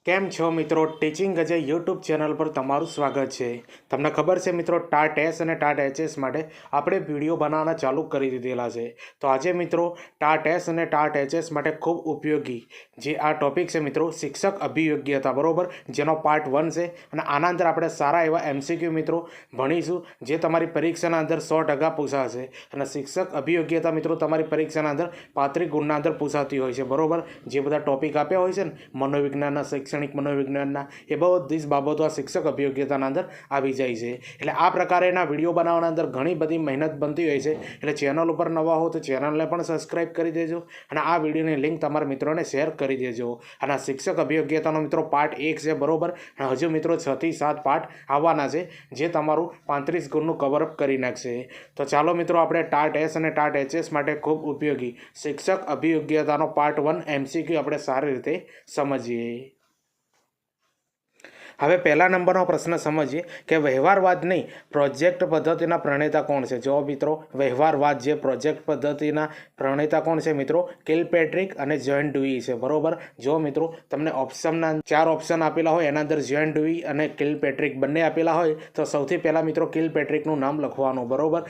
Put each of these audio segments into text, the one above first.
કેમ છો મિત્રો? ટીચિંગ અજય યુટ્યુબ ચેનલ પર તમારું સ્વાગત છે. તમને ખબર છે મિત્રો, ટાટ એસ અને ટાટ એચએસ માટે આપણે વિડીયો બનાવવાના ચાલુ કરી દીધેલા છે. તો આજે મિત્રો ટાટ એસ અને ટાટ એચએસ માટે ખૂબ ઉપયોગી જે આ ટોપિક છે મિત્રો, શિક્ષક અભિયોગ્યતા, બરોબર, જેનો પાર્ટ 1 છે. અને આના અંદર આપણે સારા એવા એમસીક્યુ મિત્રો ભણીશું જે તમારી પરીક્ષાના અંદર 100% પૂછાશે. અને શિક્ષક અભિયોગ્યતા મિત્રો તમારી પરીક્ષાના અંદર 35 ગુણના અંદર પૂછાતી હોય છે, બરોબર. જે બધા ટોપિક આપ્યા હોય છે ને, મનોવિજ્ઞાનના, શૈક્ષણિક મનોવિજ્ઞાનના, એ બધી જ બાબતો આ શિક્ષક અભિયોગ્યતાના અંદર આવી જાય છે. એટલે આ પ્રકારેના વિડીયો બનાવવાના અંદર ઘણી બધી મહેનત બનતી હોય છે. એટલે ચેનલ ઉપર નવા હો તો ચેનલને પણ સબસ્ક્રાઈબ કરી દેજો અને આ વિડીયોની લિંક તમારા મિત્રોને શેર કરી દેજો. અને આ શિક્ષક અભિયોગ્યતાનો મિત્રો પાર્ટ 1 છે, બરોબર. અને હજુ મિત્રો 6 થી 7 પાર્ટ આવવાના છે જે તમારું 35 ગુણનું કવરઅપ કરી નાખશે. તો ચાલો મિત્રો આપણે ટાટ એસ અને ટાટ એચએસ માટે ખૂબ ઉપયોગી શિક્ષક અભિયોગ્યતાનો પાર્ટ 1 એમસીક્યુ આપણે સારી રીતે સમજીએ. હવે પહેલા નંબરનો પ્રશ્ન સમજીએ કે વ્યવહારવાદની પ્રોજેક્ટ પદ્ધતિના પ્રણેતા કોણ છે? જો મિત્રો વ્યવહારવાદ જે પ્રોજેક્ટ પદ્ધતિના પ્રણેતા કોણ છે મિત્રો? કિલપેટ્રિક અને જ્હોન ડ્યુઈ છે, બરોબર. જો મિત્રો તમને ઓપ્શનના 4 ઓપ્શન આપેલા હોય, એના અંદર જ્હોન ડ્યુઈ અને કિલપેટ્રિક બંને આપેલા હોય તો સૌથી પહેલાં મિત્રો કિલપેટ્રિકનું નામ લખવાનું, બરોબર.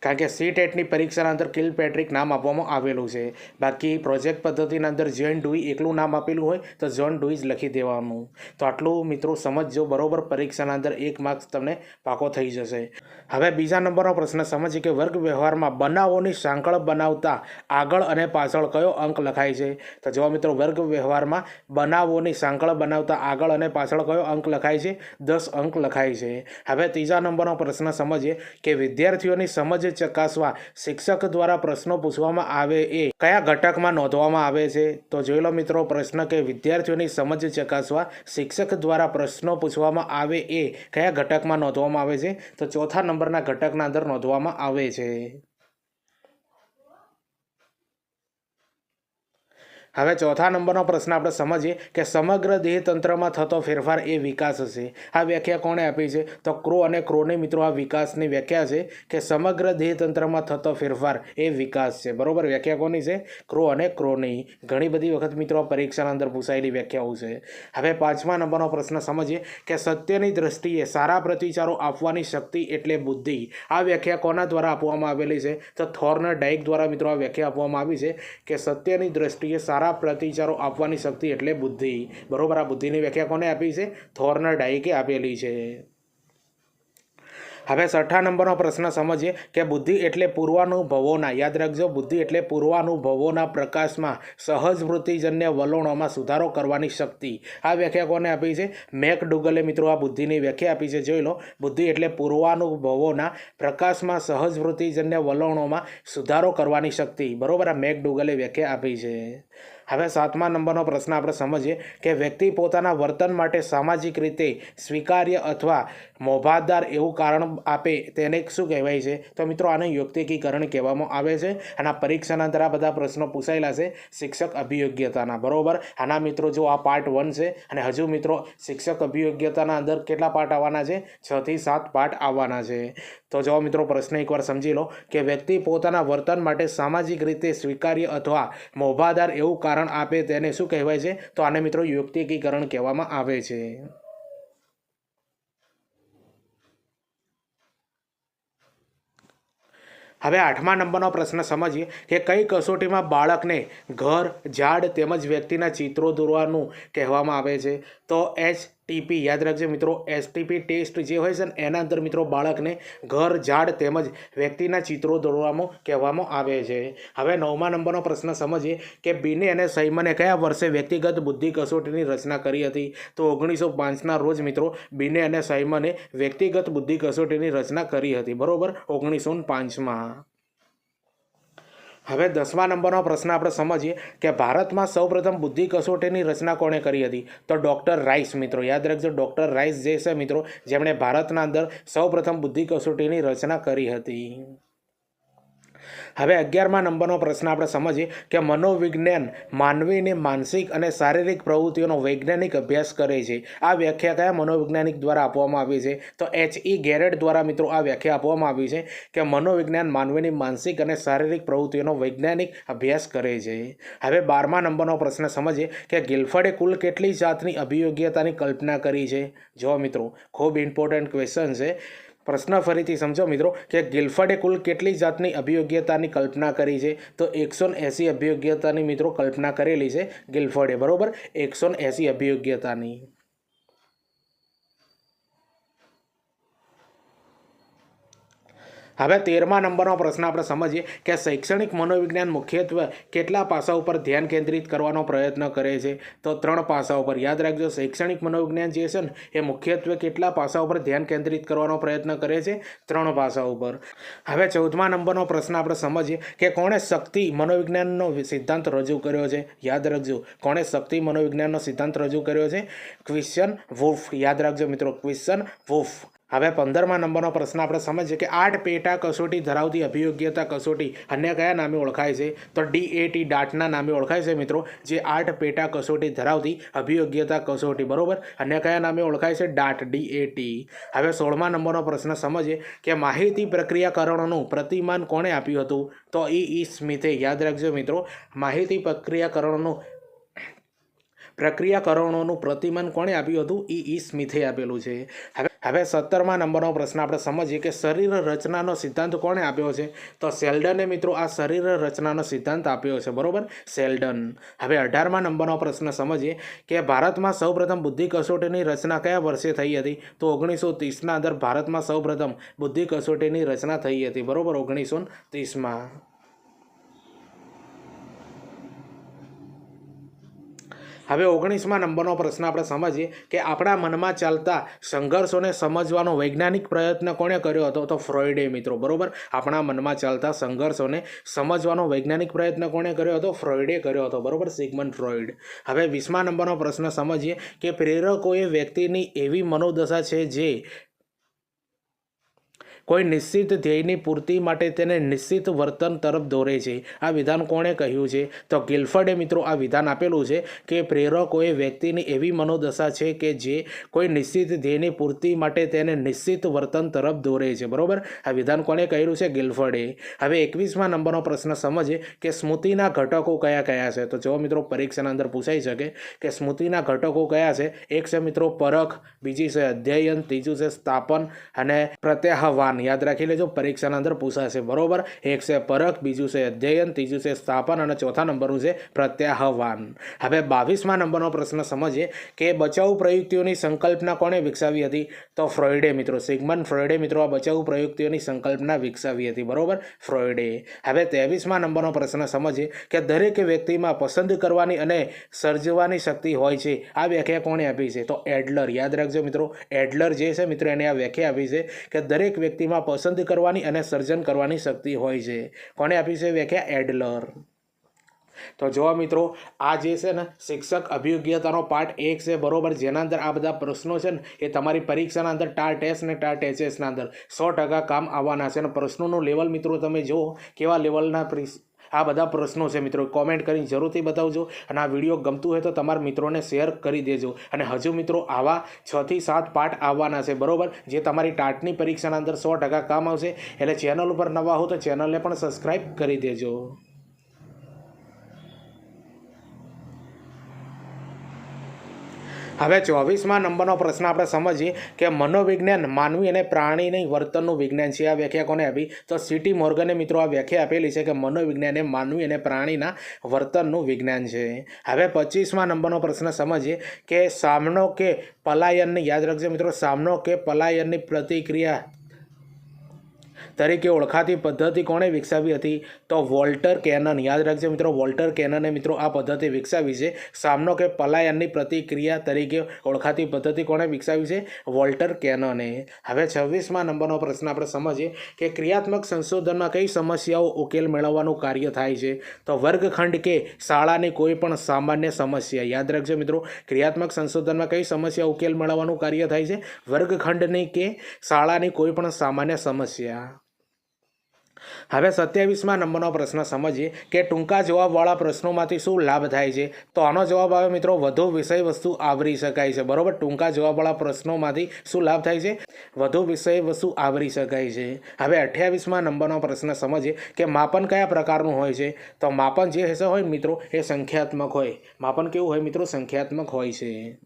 કારણ કે સીટેટની પરીક્ષાના અંદર કિલપેટ્રિક નામ આપવામાં આવેલું છે. બાકી પ્રોજેક્ટ પદ્ધતિના અંદર જ્હોન ડ્યુઈ એકલું નામ આપેલું હોય તો જ્હોન ડ્યુઈ જ લખી દેવાનું. તો આટલું મિત્રો સમજજો, બરોબર. પરીક્ષાના અંદર 1 માર્ક્સ તમને પાકો થઈ જશે. હવે બીજા નંબરનો પ્રશ્ન સમજીએ કે વર્ગ વ્યવહારમાં બનાવોની સાંકળ બનાવતા આગળ અને પાછળ કયો અંક લખાય છે? તો જો મિત્રો વર્ગ વ્યવહારમાં બનાવોની સાંકળ બનાવતા આગળ અને પાછળ કયો અંક લખાય છે? 10 અંક લખાય છે. હવે ત્રીજા નંબરનો પ્રશ્ન સમજીએ કે વિદ્યાર્થીઓની સમજ ચકાસવા શિક્ષક દ્વારા પ્રશ્નો પૂછવામાં આવે એ કયા ઘટકમાં નોંધવામાં આવે છે? તો જોઈ લો મિત્રો પ્રશ્ન કે વિદ્યાર્થીઓની સમજ ચકાસવા શિક્ષક દ્વારા પ્રશ્નો પૂછવામાં આવે એ કયા ઘટકમાં નોંધવામાં આવે છે? તો ચોથા નંબરના ઘટકના અંદર નોંધવામાં આવે છે. હવે ચોથા નંબરનો પ્રશ્ન આપણે સમજીએ કે સમગ્ર દેહતંત્રમાં થતો ફેરફાર એ વિકાસ છે. આ વ્યાખ્યા કોણે આપી છે? તો ક્રો અને ક્રોની મિત્રો આ વિકાસની વ્યાખ્યા છે કે સમગ્ર દેહતંત્રમાં થતો ફેરફાર એ વિકાસ છે, બરોબર. વ્યાખ્યા કોની છે? ક્રો અને ક્રોની. ઘણી બધી વખત મિત્રો પરીક્ષાના અંદર પૂછાયેલી વ્યાખ્યાઓ છે. હવે પાંચમા નંબરનો પ્રશ્ન સમજીએ કે સત્યની દ્રષ્ટિએ સારા પ્રતિચારો આપવાની શક્તિ એટલે બુદ્ધિ. આ વ્યાખ્યા કોના દ્વારા આપવામાં આવેલી છે? તો થોર્નડાઈક દ્વારા મિત્રો આ વ્યાખ્યા આપવામાં આવી છે કે સત્યની દ્રષ્ટિએ સારા પ્રતિચારો આપવાની શક્તિ એટલે બુદ્ધિ, બરોબર. આ બુદ્ધિની વ્યાખ્યા કોને આપી છે? થોર્નડાઈકે આપેલી છે. હવે છઠ્ઠા નંબરનો પ્રશ્ન સમજીએ કે બુદ્ધિ એટલે પૂર્વાનુભવોના, યાદ રાખજો, બુદ્ધિ એટલે પૂર્વાનુભવોના પ્રકાશમાં સહજ વૃત્તિજન્ય વલણોમાં સુધારો કરવાની શક્તિ. આ વ્યાખ્યા કોને આપી છે? મેકડુગલે મિત્રો આ બુદ્ધિની વ્યાખ્યા આપી છે. જોઈ લો, બુદ્ધિ એટલે પૂર્વાનુભવોના પ્રકાશમાં સહજ વૃત્તિજન્ય વલણોમાં સુધારો કરવાની શક્તિ, બરોબર. આ મેકડુગલે વ્યાખ્યા આપી છે. હવે સાતમા નંબરનો પ્રશ્ન આપણે સમજીએ કે વ્યક્તિ પોતાના વર્તન માટે સામાજિક રીતે સ્વીકાર્ય અથવા મોભાદાર એવું કારણ આપે તેને શું કહેવાય છે? તો મિત્રો આને યુક્તિકીકરણ કહેવામાં આવે છે. અને આ પરીક્ષાના અંદર આ બધા પ્રશ્નો પૂછાયેલા છે શિક્ષક અભિયોગ્યતાના, બરોબર. આના મિત્રો જો આ પાર્ટ 1 છે અને હજુ મિત્રો શિક્ષક અભિયોગ્યતાના અંદર કેટલા પાર્ટ આવવાના છે? 6 થી 7 પાર્ટ આવવાના છે. તો જો મિત્રો પ્રશ્ન એકવાર સમજી લો કે વ્યક્તિ પોતાના વર્તન માટે સામાજિક રીતે સ્વીકાર્ય અથવા મોભાદાર એવું કારણ આપે તેને શું કહેવાય છે? તો આને મિત્રો યુક્તિકીકરણ કહેવામાં આવે છે. હવે આઠમા નંબરનો પ્રશ્ન સમજીએ કે કઈ કસોટીમાં બાળકને ઘર, ઝાડ તેમજ વ્યક્તિના ચિત્રો દોરવાનું કહેવામાં આવે છે? તો STP, યાદ રાખજો મિત્રો, STP ટેસ્ટ જે હોય છે ને એના અંદર મિત્રો બાળકને ઘર, ઝાડ તેમજ વ્યક્તિના ચિત્રો દોરવામાં કહેવામાં આવે છે. હવે 9મા નંબરનો પ્રશ્ન સમજીએ કે બિને અને સાયમને કયા વર્ષે વ્યક્તિગત બુદ્ધિ કસોટીની રચના કરી હતી? તો 1905ના રોજ મિત્રો બિને અને સાયમને વ્યક્તિગત બુદ્ધિ કસોટીની રચના કરી હતી, બરોબર, 1905માં. હવે 10મા નંબરનો પ્રશ્ન આપણે સમજીએ કે ભારતમાં સૌપ્રથમ બુદ્ધિ કસોટીની રચના કોણે કરી હતી? તો ડૉક્ટર રાઇસ મિત્રો, યાદ રાખજો, ડૉક્ટર રાઇસ જે છે મિત્રો જેમણે ભારતના અંદર સૌપ્રથમ બુદ્ધિ કસોટીની રચના કરી હતી. હવે 11મા નંબરનો પ્રશ્ન આપણે સમજીએ કે મનોવિજ્ઞાન માનવીની માનસિક અને શારીરિક પ્રવૃત્તિઓનો વૈજ્ઞાનિક અભ્યાસ કરે છે. આ વ્યાખ્યા કયા મનોવૈજ્ઞાનિક દ્વારા આપવામાં આવી છે? તો H.E. ગેરેટ દ્વારા મિત્રો આ વ્યાખ્યા આપવામાં આવી છે કે મનોવિજ્ઞાન માનવીની માનસિક અને શારીરિક પ્રવૃત્તિઓનો વૈજ્ઞાનિક અભ્યાસ કરે છે. હવે 12મા નંબરનો પ્રશ્ન સમજીએ કે ગિલફર્ડે કુલ કેટલી જાતની અભિયોગ્યતાની કલ્પના કરી છે? જો મિત્રો ખૂબ ઇમ્પોર્ટન્ટ ક્વેશ્ચન છે. પ્રશ્ન ફરીથી સમજો મિત્રો કે ગિલફર્ડે કુલ કેટલી જાતની અભિયોગ્યતાની કલ્પના કરી છે? તો 180 અભિયોગ્યતાની મિત્રો કલ્પના કરેલી છે ગિલફર્ડે, બરોબર, 180 અભિયોગ્યતાની. હવે 13મા નંબરનો પ્રશ્ન આપણે સમજીએ કે શૈક્ષણિક મનોવિજ્ઞાન મુખ્યત્વે કેટલા પાસાઓ પર ધ્યાન કેન્દ્રિત કરવાનો પ્રયત્ન કરે છે? તો 3 પાસાઓ પર. યાદ રાખજો, શૈક્ષણિક મનોવિજ્ઞાન જે છે ને એ મુખ્યત્વે કેટલા પાસાઓ પર ધ્યાન કેન્દ્રિત કરવાનો પ્રયત્ન કરે છે? 3 પાસાઓ પર. હવે 14મા નંબરનો પ્રશ્ન આપણે સમજીએ કે કોણે શક્તિ મનોવિજ્ઞાનનો સિદ્ધાંત રજૂ કર્યો છે? યાદ રાખજો, કોણે શક્તિ મનોવિજ્ઞાનનો સિદ્ધાંત રજૂ કર્યો છે? Quinton wolf. યાદ રાખજો મિત્રો, ક્વિન્ટન વુલ્ફ. હવે 15મા નંબરનો પ્રશ્ન આપણે સમજીએ કે 8 પેટા કસોટી ધરાવતી અભિયોગ્યતા કસોટી અન્ય કયા નામે ઓળખાય છે? તો DAT, ડાટના નામે ઓળખાય છે મિત્રો. જે 8 પેટા કસોટી ધરાવતી અભિયોગ્યતા કસોટી, બરોબર, અન્ય કયા નામે ઓળખાય છે? DAT. હવે 16મા નંબરનો પ્રશ્ન સમજીએ કે માહિતી પ્રક્રિયાકરણોનું પ્રતિમાન કોણે આપ્યું હતું? તો E.E. સ્મિથે. યાદ રાખજો મિત્રો, માહિતી પ્રક્રિયાકરણોનું પ્રતિમાન કોણે આપ્યું હતું? E.E. સ્મિથે આપેલું છે. હવે 17મા નંબરનો પ્રશ્ન આપણે સમજીએ કે શરીર રચનાનો સિદ્ધાંત કોણે આપ્યો છે? તો શેલ્ડને મિત્રો આ શરીર રચનાનો સિદ્ધાંત આપ્યો છે, બરોબર, શેલ્ડન. હવે 18મા નંબરનો પ્રશ્ન સમજીએ કે ભારતમાં સૌપ્રથમ બુદ્ધિ કસોટીની રચના કયા વર્ષે થઈ હતી? તો 1930ના અંદર ભારતમાં સૌપ્રથમ બુદ્ધિ કસોટીની રચના થઈ હતી, બરોબર, 1930માં. હવે 19મા નંબરનો પ્રશ્ન આપણે સમજીએ કે આપણા મનમાં ચાલતા સંઘર્ષોને સમજવાનો વૈજ્ઞાનિક પ્રયત્ન કોણે કર્યો હતો? તો ફ્રોઈડે મિત્રો, બરોબર. આપણા મનમાં ચાલતા સંઘર્ષોને સમજવાનો વૈજ્ઞાનિક પ્રયત્ન કોણે કર્યો હતો? ફ્રોઈડે કર્યો હતો, બરોબર, સિગમન્ડ ફ્રોઈડ. હવે 20મા નંબરનો પ્રશ્ન સમજીએ કે પ્રેરકોએ વ્યક્તિની એવી મનોદશા છે જે કોઈ નિશ્ચિત ધ્યેયની પૂર્તિ માટે તેને નિશ્ચિત વર્તન તરફ દોરે છે. આ વિધાન કોણે કહ્યું છે? તો ગિલફર્ડે મિત્રો આ વિધાન આપેલું છે કે પ્રેરકોએ વ્યક્તિની એવી મનોદશા છે કે જે કોઈ નિશ્ચિત ધ્યેયની પૂર્તિ માટે તેને નિશ્ચિત વર્તન તરફ દોરે છે, બરોબર. આ વિધાન કોણે કહ્યું છે? ગિલફર્ડે. હવે 21મા નંબરનો પ્રશ્ન સમજીએ કે સ્મૃતિના ઘટકો કયા કયા છે? તો જો મિત્રો પરીક્ષાના અંદર પૂછાઈ શકે કે સ્મૃતિના ઘટકો કયા છે? એક છે મિત્રો પરખ, બીજી છે અધ્યયન, ત્રીજું છે સ્થાપન અને પ્રત્યાહવાન. યાદ રાખી લેજો, પરીક્ષાના અંદર પૂછાશે, બરોબર. એક છે પરખ, બીજું છે અધ્યયન, ત્રીજું છે સ્થાપન અને ચોથા નંબરનું છે પ્રત્યાહવાન. હવે 22મા નંબરનો પ્રશ્ન સમજીએ કે બચાવ પ્રયુક્તિઓની સંકલ્પના કોણે વિકસાવી હતી? તો ફ્રોઈડે મિત્રો, સિગમન્ડ ફ્રોઈડે મિત્રો આ બચાવ પ્રયુક્તિઓની સંકલ્પના વિકસાવી હતી, બરોબર, ફ્રોઈડે. હવે 23મા નંબરનો પ્રશ્ન સમજીએ કે દરેક વ્યક્તિમાં પસંદ કરવાની અને સર્જવાની શક્તિ હોય છે. આ વ્યાખ્યા કોણે આપી છે? તો એડલર. યાદ રાખજો મિત્રો, એડલર જે છે મિત્રો એને આ વ્યાખ્યા આપી છે કે દરેક વ્યક્તિમાં પસંદ કરવાની અને સર્જન કરવાની શક્તિ હોય છે. કોને આપી છે વ્યાખ્યા? એડલર. તો જો મિત્રો આ જે છે ને શિક્ષક અભિયોગ્યતાનો પાર્ટ 1 છે, બરોબર, જેના અંદર આ બધા પ્રશ્નો છે ને એ તમારી પરીક્ષાના અંદર ટાર ટેસ્ટ ને ટાર ટેચેસના અંદર 100% કામ આવવાના છે. અને પ્રશ્નોનું લેવલ મિત્રો તમે જુઓ કેવા લેવલના આ બધા પ્રશ્નો છે મિત્રો. કોમેન્ટ કરીને જરૂરથી બતાવજો અને આ વિડીયો ગમતું હોય તો તમારા મિત્રોને શેર કરી દેજો. અને હજુ મિત્રો આવા 6 થી 7 પાર્ટ આવવાના છે, બરોબર, જે તમારી ટાટની પરીક્ષાના અંદર 100% કામ આવશે. એટલે ચેનલ ઉપર નવા હો તો ચેનલને પણ સબસ્ક્રાઈબ કરી દેજો. હવે 24મા નંબરનો પ્રશ્ન આપણે સમજીએ કે મનોવિજ્ઞાન માનવી અને પ્રાણીની વર્તનનું વિજ્ઞાન છે. આ વ્યાખ્યા કોને આપી? તો C.T. મોર્ગને મિત્રો આ વ્યાખ્યા આપેલી છે કે મનોવિજ્ઞાન એ માનવી અને પ્રાણીના વર્તનનું વિજ્ઞાન છે. હવે 25મા નંબરનો પ્રશ્ન સમજીએ કે સામનો કે પલાયનની, યાદ રાખજો મિત્રો, સામનો કે પલાયનની પ્રતિક્રિયા તરીકે ઓળખાતી પદ્ધતિ કોણે વિકસાવી હતી? તો વોલ્ટર કેનન. યાદ રાખજો મિત્રો, વોલ્ટર કેનને મિત્રો આ પદ્ધતિ વિકસાવી છે. સામનો કે પલાયનની પ્રતિક્રિયા તરીકે ઓળખાતી પદ્ધતિ કોણે વિકસાવી છે? વોલ્ટર કેનને. હવે 26મા નંબરનો પ્રશ્ન આપણે સમજીએ કે ક્રિયાત્મક સંશોધનમાં કઈ સમસ્યાઓ ઉકેલ મેળવવાનું કાર્ય થાય છે? તો વર્ગખંડ કે શાળાની કોઈ પણ સામાન્ય સમસ્યા. યાદ રાખજો મિત્રો, ક્રિયાત્મક સંશોધનમાં કઈ સમસ્યા ઉકેલ મેળવવાનું કાર્ય થાય છે? વર્ગખંડની કે શાળાની કોઈ પણ સામાન્ય સમસ્યા. હવે 27મા નંબરનો પ્રશ્ન સમજીએ કે ટૂંકા જવાબવાળા પ્રશ્નોમાંથી શું લાભ થાય છે. તો આનો જવાબ આવે મિત્રો, વધુ વિષય વસ્તુ આવરી શકાય છે. બરોબર, ટૂંકા જવાબવાળા પ્રશ્નોમાંથી શું લાભ થાય છે? વધુ વિષય વસ્તુ આવરી શકાય છે. હવે 28મા નંબરનો પ્રશ્ન સમજીએ કે માપન કયા પ્રકારનું હોય છે. તો માપન જે હશે હોય મિત્રો એ સંખ્યાત્મક હોય. માપન કેવું હોય મિત્રો? સંખ્યાત્મક હોય છે.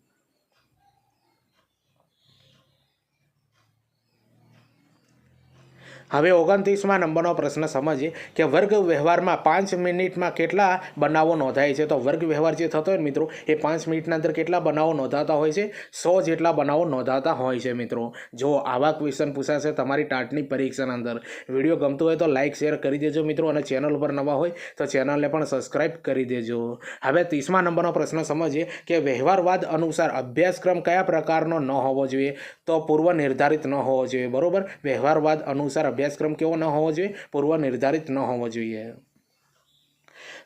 હવે 29મા નંબરનો પ્રશ્ન સમજીએ કે વર્ગ વ્યવહારમાં 5 મિનિટમાં કેટલા બનાવો નોંધાય છે. તો વર્ગ વ્યવહાર જે થતો હોય મિત્રો એ 5 મિનિટના અંદર કેટલા બનાવો નોંધાતા હોય છે? 100 જેટલા બનાવો નોંધાતા હોય છે મિત્રો. જો આવા ક્વેશ્ચન પૂછાશે તમારી ટાટની પરીક્ષાના અંદર. વિડીયો ગમતો હોય તો લાઇક શેર કરી દેજો મિત્રો, અને ચેનલ પર નવા હોય તો ચેનલને પણ સબસ્ક્રાઇબ કરી દેજો. હવે 30મા નંબરનો પ્રશ્ન સમજીએ કે વ્યવહારવાદ અનુસાર અભ્યાસક્રમ કયા પ્રકારનો ન હોવો જોઈએ. તો પૂર્વ નિર્ધારિત ન હોવો જોઈએ. બરોબર, વ્યવહારવાદ અનુસાર અભ્યાસક્રમ કેવો ન હોવો જોઈએ? પૂર્વ નિર્ધારિત ન હોવો જોઈએ.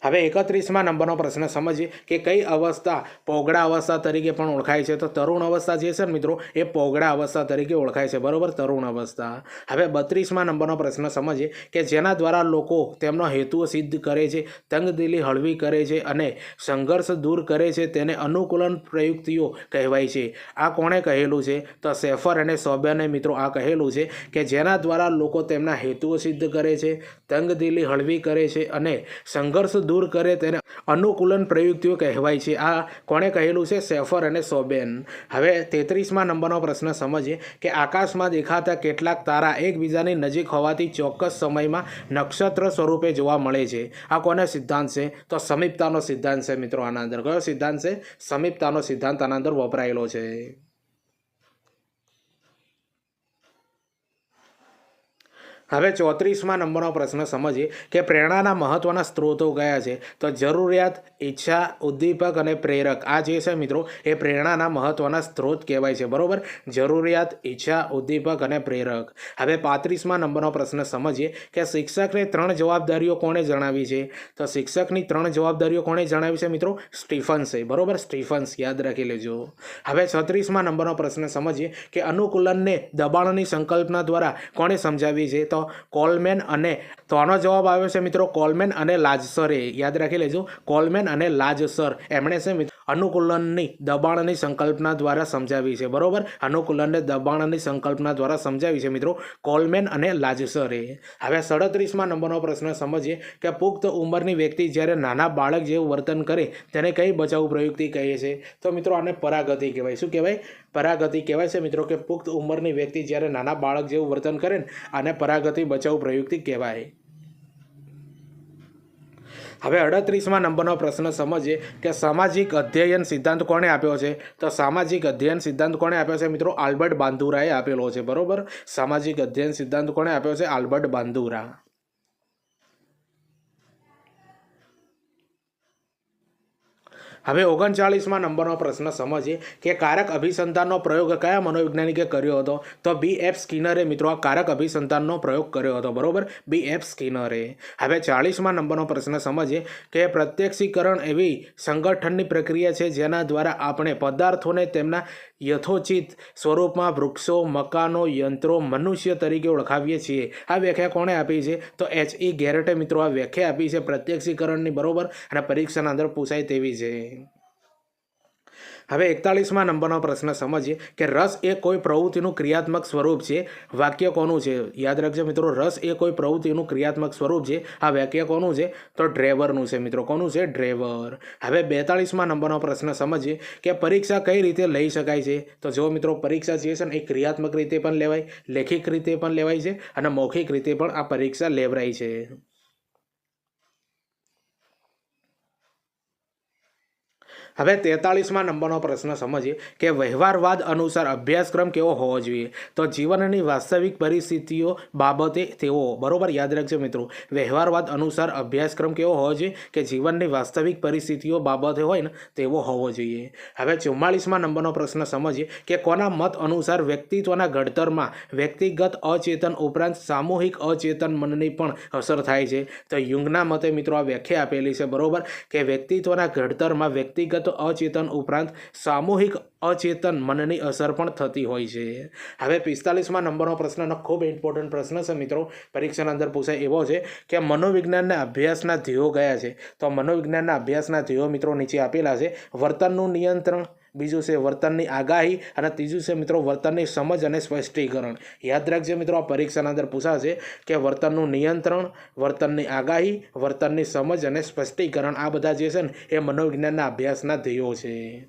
હવે 31મા નંબરનો પ્રશ્ન સમજીએ કે કઈ અવસ્થા પોગડા અવસ્થા તરીકે પણ ઓળખાય છે. તો તરુણ અવસ્થા જે છે ને મિત્રો એ પોગડા અવસ્થા તરીકે ઓળખાય છે. બરોબર, તરુણ અવસ્થા. હવે 32મા નંબરનો પ્રશ્ન સમજીએ કે જેના દ્વારા લોકો તેમનો હેતુઓ સિદ્ધ કરે છે, તંગદિલી હળવી કરે છે અને સંઘર્ષ દૂર કરે છે, તેને અનુકૂલન પ્રયુક્તિઓ કહેવાય છે. આ કોણે કહેલું છે? તો સેફર અને સોબેને મિત્રો આ કહેલું છે કે જેના દ્વારા લોકો તેમના હેતુઓ સિદ્ધ કરે છે, તંગદિલી હળવી કરે છે અને સંઘર્ષ દૂર કરે તેને અનુકૂલન પ્રયુક્તિઓ કહેવાય છે. આ કોણે કહેલું છે? સેફર અને સોબેન. હવે 33મા નંબરનો પ્રશ્ન સમજીએ કે આકાશમાં દેખાતા કેટલાક તારા એકબીજાની નજીક હોવાથી ચોક્કસ સમયમાં નક્ષત્ર સ્વરૂપે જોવા મળે છે. આ કોનો સિદ્ધાંત છે? તો સમીપતાનો સિદ્ધાંત છે મિત્રો. આના અંદર કયો સિદ્ધાંત છે? સમીપતાનો સિદ્ધાંત આના અંદર વપરાયેલો છે. હવે 34મા નંબરનો પ્રશ્ન સમજીએ કે પ્રેરણાના મહત્ત્વના સ્ત્રોતો કયા છે. તો જરૂરિયાત, ઈચ્છા, ઉદ્દીપક અને પ્રેરક. આ જે છે મિત્રો એ પ્રેરણાના મહત્ત્વના સ્ત્રોત કહેવાય છે. બરોબર, જરૂરિયાત, ઈચ્છા, ઉદ્દીપક અને પ્રેરક. હવે 35મા નંબરનો પ્રશ્ન સમજીએ કે શિક્ષકને 3 જવાબદારીઓ કોણે જણાવી છે. તો શિક્ષકની 3 જવાબદારીઓ કોણે જણાવી છે મિત્રો? સ્ટીફન્સે. બરોબર, સ્ટીફન્સ યાદ રાખી લેજો. હવે 36મા નંબરનો પ્રશ્ન સમજીએ કે અનુકૂલનને દબાણની સંકલ્પના દ્વારા કોણે સમજાવી છે. તો કોલમેન અને તો આનો જવાબ આવ્યો છે મિત્રો કોલમેન અને લાજસરે. યાદ રાખી લેજો, કોલમેન અને લાજસર એમણે છે મિત્રો અનુકૂલનની દબાણની સંકલ્પના દ્વારા સમજાવી છે. બરોબર, અનુકૂલનને દબાણની સંકલ્પના દ્વારા સમજાવી છે મિત્રો કોલમેન અને લાજસરે. હવે 37મા નંબરનો પ્રશ્ન સમજીએ કે પુખ્ત ઉંમરની વ્યક્તિ જ્યારે નાના બાળક જેવું વર્તન કરે તેને કઈ બચાવ પ્રયુક્તિ કહે છે. તો મિત્રો આને પરાગતિ કહેવાય. શું કહેવાય? પરાગતિ કહેવાય છે મિત્રો કે પુખ્ત ઉંમરની વ્યક્તિ જ્યારે નાના બાળક જેવું વર્તન કરે ને આને પરાગતિ બચાવ પ્રયુક્તિ કહેવાય. હવે 38મા નંબરનો પ્રશ્ન સમજીએ કે સામાજિક અધ્યયન સિદ્ધાંત કોણે આપ્યો છે. તો સામાજિક અધ્યયન સિદ્ધાંત કોણે આપ્યો છે મિત્રો? આલ્બર્ટ બાંદુરાએ આપેલો છે. બરોબર, સામાજિક અધ્યયન સિદ્ધાંત કોણે આપ્યો છે? આલ્બર્ટ બાંદુરા. હવે 39મા નંબરનો પ્રશ્ન સમજીએ કે કારક અભિસંધાનનો પ્રયોગ કયા મનોવૈજ્ઞાનિકે કર્યો હતો. તો B.F. સ્કિનરે મિત્રો આ કારક અભિસંધાનનો પ્રયોગ કર્યો હતો. બરોબર, B.F. સ્કિનરે. હવે 40મા નંબરનો પ્રશ્ન સમજીએ કે પ્રત્યક્ષીકરણ એવી સંગઠનની પ્રક્રિયા છે જેના દ્વારા આપણે પદાર્થોને તેમના યથોચિત સ્વરૂપમાં વૃક્ષો, મકાનો, યંત્રો, મનુષ્ય તરીકે ઓળખાવીએ છીએ. આ વ્યાખ્યા કોણે આપી છે? તો H.E. ગેરટે મિત્રો આ વ્યાખ્યા આપી છે પ્રત્યક્ષીકરણની. બરોબર, અને પરીક્ષાના અંદર પૂછાય તેવી છે. હવે 41મા નંબરનો પ્રશ્ન સમજીએ કે રસ એ કોઈ પ્રવૃત્તિનું ક્રિયાત્મક સ્વરૂપ છે. વાક્ય કોનું છે? યાદ રાખજો મિત્રો, રસ એ કોઈ પ્રવૃત્તિનું ક્રિયાત્મક સ્વરૂપ છે. આ વાક્ય કોનું છે? તો ડ્રેવરનું છે મિત્રો. કોનું છે? ડ્રેવર. હવે 42મા નંબરનો પ્રશ્ન સમજીએ કે પરીક્ષા કઈ રીતે લઈ શકાય છે. તો જો મિત્રો પરીક્ષા જે છે ને એ ક્રિયાત્મક રીતે પણ લેવાય, લેખિત રીતે પણ લેવાય છે અને મૌખિક રીતે પણ આ પરીક્ષા લેવરાય છે. હવે 43મા નંબરનો પ્રશ્ન સમજીએ કે વ્યવહારવાદ અનુસાર અભ્યાસક્રમ કેવો હોવો જોઈએ. તો જીવનની વાસ્તવિક પરિસ્થિતિઓ બાબતે તેવો. બરોબર, યાદ રાખજો મિત્રો, વ્યવહારવાદ અનુસાર અભ્યાસક્રમ કેવો હોવો જોઈએ કે જીવનની વાસ્તવિક પરિસ્થિતિઓ બાબતે હોય ને તેવો હોવો જોઈએ. હવે 44મા નંબરનો પ્રશ્ન સમજીએ કે કોના મત અનુસાર વ્યક્તિત્વના ઘડતરમાં વ્યક્તિગત અચેતન ઉપરાંત સામૂહિક અચેતન મનની પણ અસર થાય છે. તો યુંગના મતે મિત્રો આ વ્યાખ્યા આપેલી છે. બરોબર, કે વ્યક્તિત્વના ઘડતરમાં વ્યક્તિગત તો અચેતન ઉપરાંત સામૂહિક અચેતન મનની અસર પણ થતી હોય છે. હવે 45માં નંબરનો પ્રશ્ન ખૂબ ઇમ્પોર્ટન્ટ પ્રશ્ન છે મિત્રો, પરીક્ષાના અંદર પૂછાય એવો છે કે મનોવિજ્ઞાનના અભ્યાસના ધ્યેયો કયા છે? તો મનોવિજ્ઞાનના અભ્યાસના ધ્યેયો મિત્રો નીચે આપેલા છે. વર્તનનું નિયંત્રણ, બીજું છે વર્તનની આગાહી, અને ત્રીજું છે મિત્રો વર્તનની સમજ અને સ્પષ્ટીકરણ. યાદ રાખજો મિત્રો, આ પરીક્ષાના અંદર પૂછાશે કે વર્તનનું નિયંત્રણ, વર્તનની આગાહી, વર્તનની સમજ અને સ્પષ્ટીકરણ, આ બધા જે છે ને એ મનોવિજ્ઞાનના અભ્યાસના ધ્યેયો છે.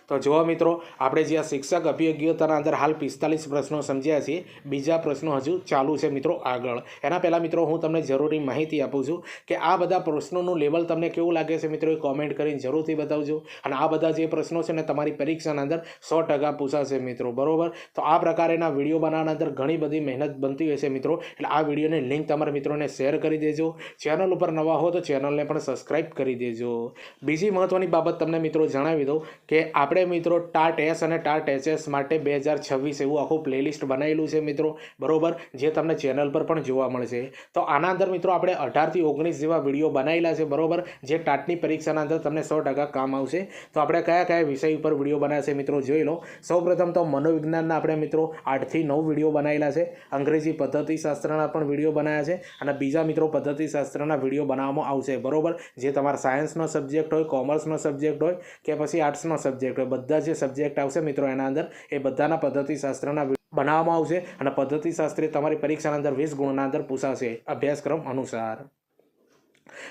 તો જુઓ મિત્રો, આપણે જે આ શિક્ષક અભિયોગ્યતાના અંદર હાલ 45 પ્રશ્નો સમજ્યા છીએ. બીજા પ્રશ્નો હજુ ચાલુ છે મિત્રો આગળ. એના પહેલાં મિત્રો હું તમને જરૂરી માહિતી આપું છું કે આ બધા પ્રશ્નોનું લેવલ તમને કેવું લાગે છે મિત્રો, એ કોમેન્ટ કરીને જરૂરથી બતાવજો. અને આ બધા જે પ્રશ્નો છે ને તમારી પરીક્ષાના અંદર 100% પૂછાશે મિત્રો, બરાબર. તો આ પ્રકારેના વિડીયો બનાવવાના અંદર ઘણી બધી મહેનત બનતી હોય છે મિત્રો, એટલે આ વિડીયોની લિંક તમારા મિત્રોને શેર કરી દેજો. ચેનલ ઉપર નવા હો તો ચેનલને પણ સબસ્ક્રાઈબ કરી દેજો. બીજી મહત્ત્વની બાબત તમને મિત્રો જણાવી દઉં કે આપણે મિત્રો ટાટ એસ અને ટાટ એચએસ માટે 2026 એવું આખું પ્લેલિસ્ટ બનાવેલું છે મિત્રો, બરોબર, જે તમને ચેનલ પર પણ જોવા મળશે. તો આના અંદર મિત્રો આપણે 18 થી 19 જેવા વિડીયો બનાવેલા છે, બરોબર, જે ટાટની પરીક્ષાના અંદર તમને 100% કામ આવશે. તો આપણે કયા કયા વિષય ઉપર વિડીયો બનાવ્યા છે મિત્રો જોઈ લો. સૌપ્રથમ તો મનોવિજ્ઞાનના આપણે મિત્રો 8 થી 9 વિડીયો બનાવેલા છે. અંગ્રેજી પદ્ધતિશાસ્ત્રના પણ વિડીયો બનાવ્યા છે, અને બીજા મિત્રો પદ્ધતિશાસ્ત્રના વિડીયો બનાવવામાં આવશે, બરોબર, જે તમારા સાયન્સનો સબ્જેક્ટ હોય, કોમર્સનો સબ્જેક્ટ હોય કે પછી આર્ટ્સનો સબ્જેક્ટ હોય, બધા જે સબ્જેક્ટ આવશે મિત્રો એના અંદર એ બધાના પદ્ધતિશાસ્ત્રના બનાવવામાં આવશે. અને પદ્ધતિશાસ્ત્રી તમારી પરીક્ષાના અંદર 20 ગુણના અંદર પૂછાશે અભ્યાસક્રમ અનુસાર.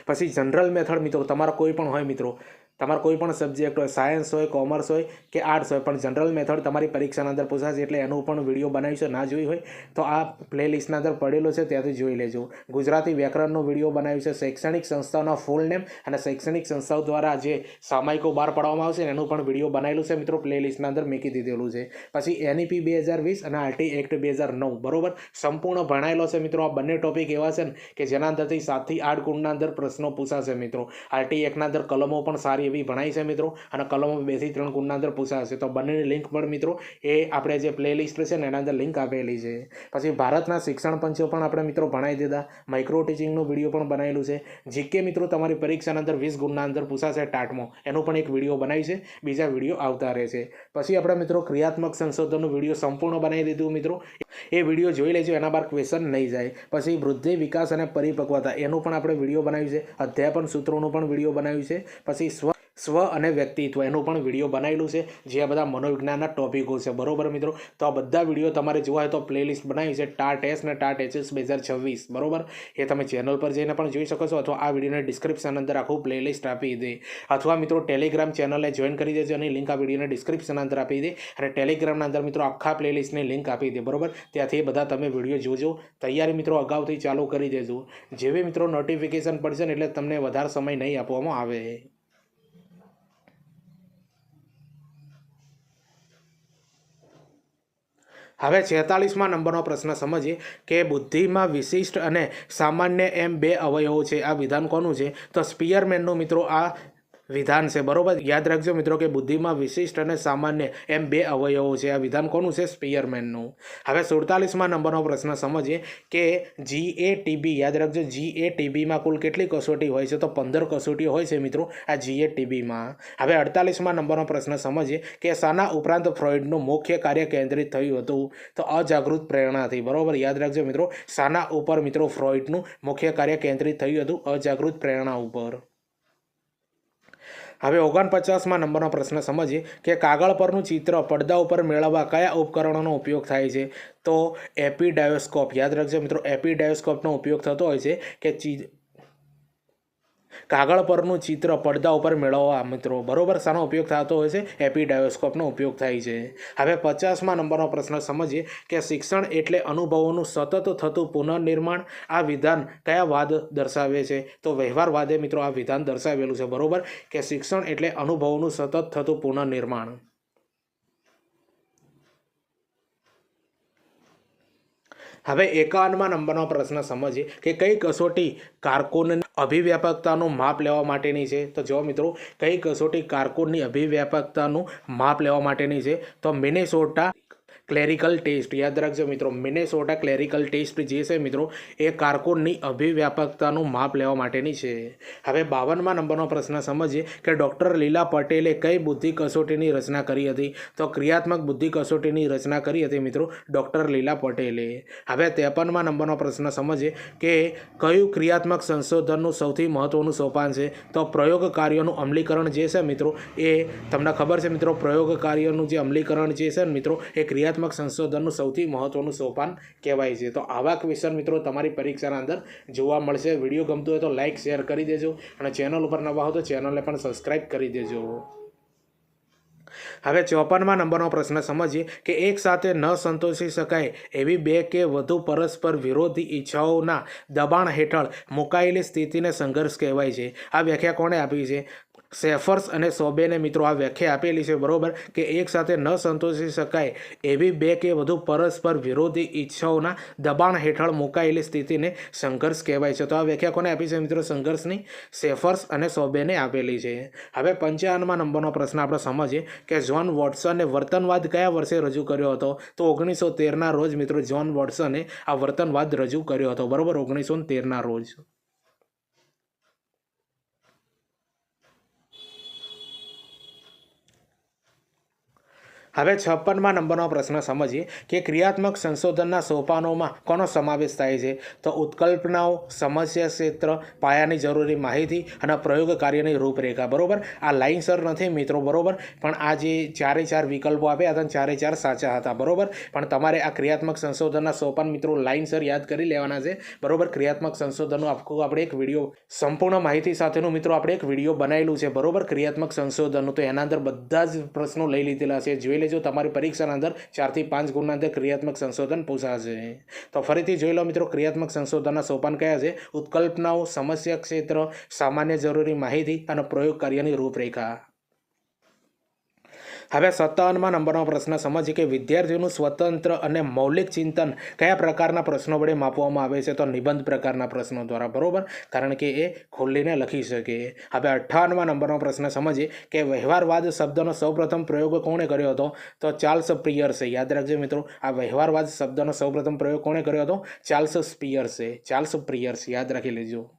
પછી જનરલ મેથડ મિત્રો તમારો કોઈ પણ હોય મિત્રો, તમારો કોઈ પણ સબ્જેક્ટ હોય, સાયન્સ હોય, કોમર્સ હોય કે આર્ટ્સ હોય, પણ જનરલ મેથડ તમારી પરીક્ષાના અંદર પૂછાશે, એટલે એનું પણ વિડીયો બનાવી છે. ના જોઈ હોય તો આ પ્લેલિસ્ટના અંદર પડેલો છે, ત્યાંથી જોઈ લેજો. ગુજરાતી વ્યાકરણનો વિડીયો બનાવ્યું છે. શૈક્ષણિક સંસ્થાઓના ફૂલ નેમ અને શૈક્ષણિક સંસ્થાઓ દ્વારા જે સામાયિકો બહાર પાડવામાં આવશે એનું પણ વિડીયો બનાવેલું છે મિત્રો, પ્લેલિસ્ટના અંદર મૂકી દીધેલું છે. પછી NEP 2020 અને RT એક્ટ 2009, બરોબર, સંપૂર્ણ ભણાયેલો છે મિત્રો. આ બંને ટોપિક એવા છે ને કે જેના અંદરથી 7 થી 8 ગુણના અંદર પ્રશ્નો પૂછાશે મિત્રો. RT એક્ટના અંદર કલમો પણ સારી એવી ભણાઈ છે મિત્રો, અને કલમો 2 થી 3 ગુણના અંદર પૂછાશે. તો બંનેની લિંક પણ મિત્રો એ આપણે જે પ્લેલિસ્ટ છે ને એના અંદર લિંક આપેલી છે. પછી ભારતના શિક્ષણ પંચો પણ આપણે મિત્રો ભણાવી દીધા. માઇક્રો ટીચિંગનું વિડીયો પણ બનાવેલું છે. જીકે મિત્રો તમારી પરીક્ષાના અંદર 20 ગુણના અંદર પૂછાશે ટાટમાં, એનું પણ એક વિડીયો બનાવી છે. બીજા વિડીયો આવતા રહે છે. પછી આપણે મિત્રો ક્રિયાત્મક સંશોધનનું વિડીયો સંપૂર્ણ બનાવી દીધું મિત્રો, એ વિડીયો જોઈ લેજો, એના બાર ક્વેશ્ચન નહીં જાય. પછી વૃદ્ધિ, વિકાસ અને પરિપક્વતા એનું પણ આપણે વિડીયો બનાવ્યું છે. અધ્યાપન સૂત્રોનું પણ વિડીયો બનાવ્યું છે. પછી સ્વ અને વ્યક્તિત્વ એનું પણ વિડીયો બનાવેલું છે, જે આ બધા મનોવિજ્ઞાનના ટોપિકો છે, બરોબર મિત્રો. તો આ બધા વિડીયો તમારે જોવા હોય તો પ્લેલિસ્ટ બનાવી છે ટાટ એસ અને ટાટ એચએસ 2026, બરોબર. એ તમે ચેનલ પર જઈને પણ જોઈ શકો છો, અથવા આ વિડીયોને ડિસ્ક્રિપ્શન અંદર આખું પ્લેલિસ્ટ આપી દે, અથવા મિત્રો ટેલિગ્રામ ચેનલને જોઈન કરી દેજો, અને લિંક આ વિડીયોને ડિસ્ક્રિપ્શન અંદર આપી દે, અને ટેલિગ્રામના અંદર મિત્રો આખા પ્લેલિસ્ટની લિંક આપી દે, બરોબર. ત્યાંથી એ બધા તમે વિડીયો જોજો. તૈયારી મિત્રો અગાઉથી ચાલુ કરી દેજો, જેવી મિત્રો નોટિફિકેશન પડશે ને એટલે તમને વધારે સમય નહીં આપવામાં આવે. હવે 46માં નંબરનો પ્રશ્ન સમજીએ કે બુદ્ધિમાં વિશિષ્ટ અને સામાન્ય એમ 2 અવયવો છે. આ વિધાન કોનું છે? તો સ્પીયરમેનનું મિત્રો આ વિધાન છે, બરોબર. યાદ રાખજો મિત્રો કે બુદ્ધિમાં વિશિષ્ટ અને સામાન્ય એમ 2 અવયવો છે. આ વિધાન કોનું છે? સ્પીયરમેનનું. હવે 47માં નંબરનો પ્રશ્ન સમજીએ કે GATB, યાદ રાખજો GATBમાં કુલ કેટલી કસોટી હોય છે? તો 15 કસોટીઓ હોય છે મિત્રો આ GATBમાં. હવે 48માં નંબરનો પ્રશ્ન સમજીએ કે શાના ઉપરાંત ફ્રોઇડનું મુખ્ય કાર્ય કેન્દ્રિત થયું હતું? તો અજાગૃત પ્રેરણાથી, બરોબર. યાદ રાખજો મિત્રો, શાના ઉપર મિત્રો ફ્રોઇડનું મુખ્ય કાર્ય કેન્દ્રિત થયું હતું? અજાગૃત પ્રેરણા ઉપર. હવે 49માં નંબરનો પ્રશ્ન સમજીએ કે કાગળ પરનું ચિત્ર પડદા ઉપર મેળવવા કયા ઉપકરણોનો ઉપયોગ થાય છે? તો એપિડાયોસ્કોપ. યાદ રાખજો મિત્રો, એપિડાયોસ્કોપનો ઉપયોગ થતો હોય છે કે કાગળ પરનું ચિત્ર પડદા ઉપર મેળવવા મિત્રો, બરોબર. શાનો ઉપયોગ થતો હોય છે? એપિડાયોસ્કોપનો ઉપયોગ થાય છે. હવે 50માં નંબરનો પ્રશ્ન સમજીએ કે શિક્ષણ એટલે અનુભવોનું સતત થતું પુનર્નિર્માણ. આ વિધાન કયા વાદ દર્શાવે છે? તો વ્યવહારવાદે મિત્રો આ વિધાન દર્શાવેલું છે, બરોબર, કે શિક્ષણ એટલે અનુભવોનું સતત થતું પુનર્નિર્માણ. હવે 51માં નંબરનો પ્રશ્ન સમજીએ કે કઈ કસોટી કારકુનની અભિવ્યાપકતાનું માપ લેવા માટેની છે? તો જો મિત્રો, કઈ કસોટી કારકુનની અભિવ્યાપકતાનું માપ લેવા માટેની છે? તો મિનેસોટા ક્લેરિકલ ટેસ્ટ યાદ રાખજો મિત્રો, મિનેસોટા ક્લેરિકલ ટેસ્ટ જે છે મિત્રો એ કારકુનની અભિવ્યાપકતાનું માપ લેવા માટેની છે. હવે 52મા નંબરનો પ્રશ્ન સમજીએ કે ડૉક્ટર લીલા પટેલે કઈ બુદ્ધિ કસોટીની રચના કરી હતી? તો ક્રિયાત્મક બુદ્ધિ કસોટીની રચના કરી હતી મિત્રો ડૉક્ટર લીલા પટેલે. હવે 53મા નંબરનો પ્રશ્ન સમજીએ કે કયું ક્રિયાત્મક સંશોધનનું સૌથી મહત્ત્વનું સોપાન છે? તો પ્રયોગ કાર્યોનું અમલીકરણ જે છે મિત્રો એ તમને ખબર છે મિત્રો, પ્રયોગ કાર્યનું જે અમલીકરણ જે છે ને મિત્રો એ ક્રિયાત્મક સંશોધનનું સૌથી મહત્ત્વનું સોપાન કહેવાય છે. તો આવા ક્વેશ્ચન મિત્રો તમારી પરીક્ષાના અંદર જોવા મળશે. વિડીયો ગમતો હોય તો લાઇક શેર કરી દેજો અને ચેનલ ઉપર નવા હો તો ચેનલને પણ સબસ્ક્રાઈબ કરી દેજો. હવે 54મા નંબરનો પ્રશ્ન સમજીએ કે એક સાથે ન સંતોષી શકાય એવી બે કે વધુ પરસ્પર વિરોધી ઈચ્છાઓના દબાણ હેઠળ મુકાયેલી સ્થિતિને સંઘર્ષ કહેવાય છે. આ વ્યાખ્યા કોણે આપી છે? સેફર્સ અને સોબેને મિત્રો આ વ્યાખ્યા આપેલી છે બરોબર, કે એક સાથે ન સંતોષી શકાય એવી બે કે વધુ પરસ્પર વિરોધી ઈચ્છાઓના દબાણ હેઠળ મુકાયેલી સ્થિતિને સંઘર્ષ કહેવાય છે. તો આ વ્યાખ્યા કોને આપી છે મિત્રો સંઘર્ષની? સેફર્સ અને સોબેને આપેલી છે. હવે 55મા નંબરનો પ્રશ્ન આપણે સમજીએ કે જ્હોન વોટસને વર્તનવાદ કયા વર્ષે રજૂ કર્યો હતો? તો 1913ના રોજ મિત્રો જ્હોન વોટસને આ વર્તનવાદ રજૂ કર્યો હતો બરોબર, 1913ના રોજ. હવે 56મા નંબરનો પ્રશ્ન સમજીએ કે ક્રિયાત્મક સંશોધનના સોપાનોમાં કોનો સમાવેશ થાય છે? તો ઉત્કલ્પનાઓ, સમસ્યા ક્ષેત્ર, પાયાની જરૂરી માહિતી અને પ્રયોગ કાર્યની રૂપરેખા બરોબર. આ લાઇનસર નથી મિત્રો બરોબર, પણ આ જે ચારે ચાર વિકલ્પો આપ્યા હતા ચારે ચાર સાચા હતા બરોબર. પણ તમારે આ ક્રિયાત્મક સંશોધનના સોપાન મિત્રો લાઇનસર યાદ કરી લેવાના છે બરોબર. ક્રિયાત્મક સંશોધનનું આખું આપણે એક વિડીયો સંપૂર્ણ માહિતી સાથેનું મિત્રો આપણે એક વિડીયો બનાવેલું છે બરોબર ક્રિયાત્મક સંશોધનનું. તો એના અંદર બધા જ પ્રશ્નો લઈ લીધેલા છે, જોઈ લેજો. તમારી પરીક્ષાના અંદર 4 થી 5 ગુણના અંદર ક્રિયાત્મક સંશોધન પૂછાશે. તો ફરીથી જોઈ લો મિત્રો ક્રિયાત્મક સંશોધનના સોપાન કયા છે? ઉત્કલ્પનાઓ, સમસ્યા ક્ષેત્ર, સામાન્ય જરૂરી માહિતી અને પ્રયોગ કાર્યની રૂપરેખા. હવે 57મા નંબરનો પ્રશ્ન સમજીએ કે વિદ્યાર્થીઓનું સ્વતંત્ર અને મૌલિક ચિંતન કયા પ્રકારના પ્રશ્નો વડે માપવામાં આવે છે? તો નિબંધ પ્રકારના પ્રશ્નો દ્વારા બરોબર, કારણ કે એ ખોલીને લખી શકે. હવે 58મા નંબરનો પ્રશ્ન સમજીએ કે વ્યવહારવાદ શબ્દનો સૌપ્રથમ પ્રયોગ કોણે કર્યો હતો? તો ચાર્લ્સ પિયર્સે. યાદ રાખજો મિત્રો, આ વ્યવહારવાદ શબ્દનો સૌપ્રથમ પ્રયોગ કોણે કર્યો હતો? ચાર્લ્સ પિયર્સે. ચાર્લ્સ પિયર્સ યાદ રાખી લેજો.